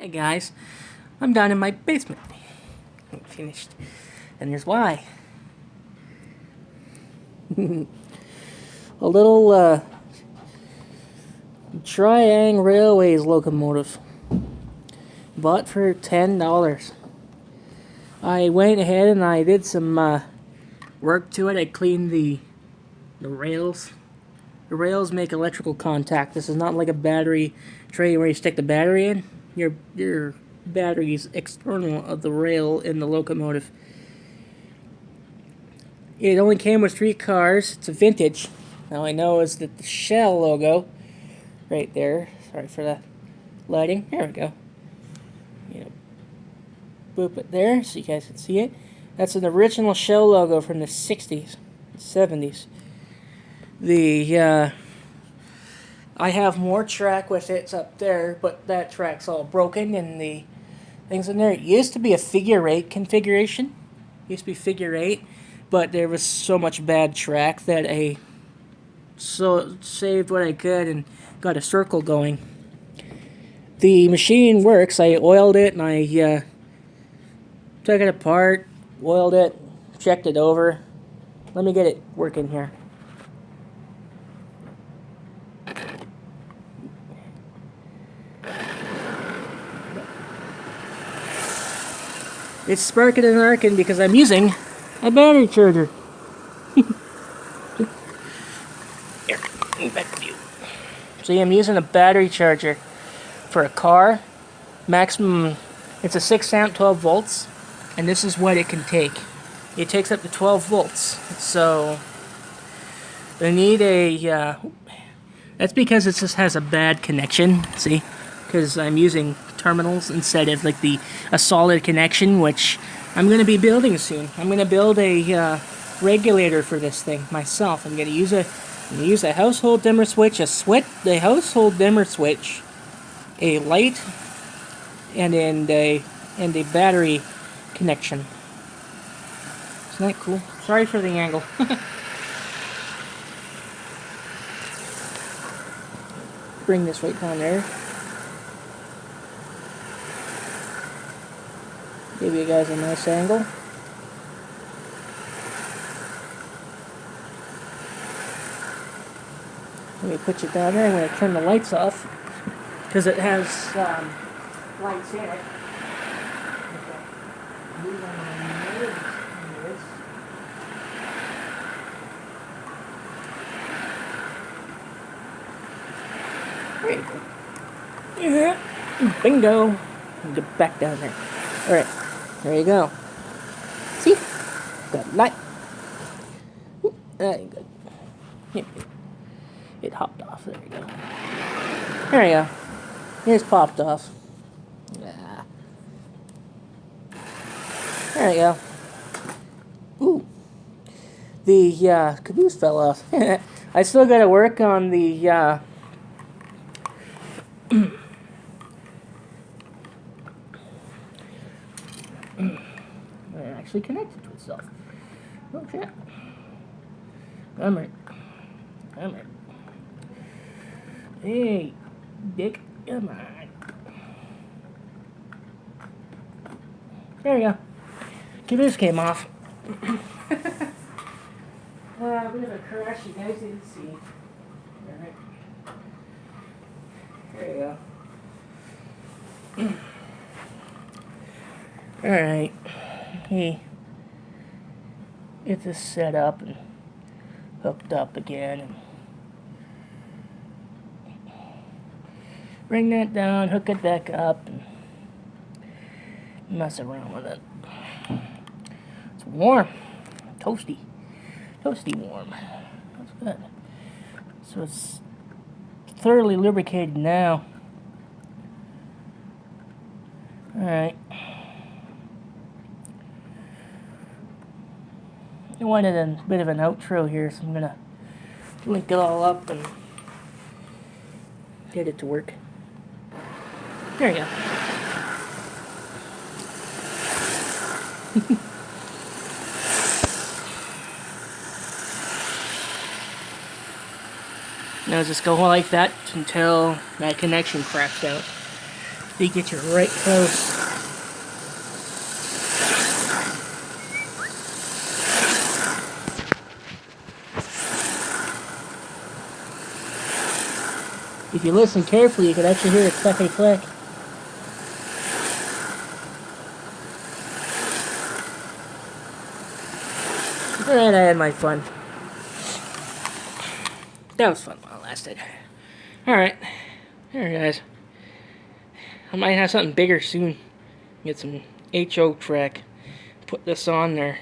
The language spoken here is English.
Hey guys, I'm down in my basement. I'm finished. And here's why. A little Triang Railways locomotive. Bought for $10. I went ahead and I did some work to it. I cleaned the rails. The rails make electrical contact. This is not like a battery tray where you stick the battery in. Your battery is external of the rail in the locomotive. It only came with 3 cars. It's a vintage. Now I know is that the Shell logo right there. Sorry for the lighting. There we go. Boop it there so you guys can see it. That's an original Shell logo from the 60s, 70s. I have more track with it. It's up there, but that track's all broken and the things in there. It used to be a figure 8 configuration. It used to be figure 8, but there was so much bad track that I saved what I could and got a circle going. The machine works. I oiled it and I took it apart, oiled it, checked it over. Let me get it working here. It's sparking and arcing because I'm using a battery charger. Here, back to you. See, I'm using a battery charger for a car. Maximum, it's a 6 amp, 12 volts, and this is what it can take. It takes up to 12 volts. So, I need a, that's because it just has a bad connection, see? Because I'm using terminals instead of like a solid connection, which I'm going to be building soon. I'm going to build a regulator for this thing myself. I'm going to use a household dimmer switch, the household dimmer switch, a light, and a battery connection. Isn't that cool? Sorry for the angle. Bring this right down there. Give you guys a nice angle. Let me put you down there. I'm going to turn the lights off because it has lights in it. There you go. Yeah. Bingo. Get back down there. Alright. There you go. See? Got light. Good. It hopped off. There you go. There you go. Here's popped off. Yeah. There you go. Ooh. The caboose fell off. I still gotta work on the it actually connected to itself. Oh shit. Come here. Come here. Hey, dick. Come on. There you go. Caboose came off. A bit of a crash you guys didn't see. Alright. There you go. Alright. Hey. Get this set up and hooked up again. And bring that down, hook it back up, and mess around with it. It's warm. Toasty. Toasty warm. That's good. So it's thoroughly lubricated now. Alright. I wanted a bit of an outro here, so I'm gonna link it all up and get it to work. There you go. Now just go like that until that connection cracks out. They get you right close. If you listen carefully, you can actually hear it clickety click. Alright, I had my fun. That was fun while it lasted. Alright. Alright, guys. I might have something bigger soon. Get some HO track. Put this on there.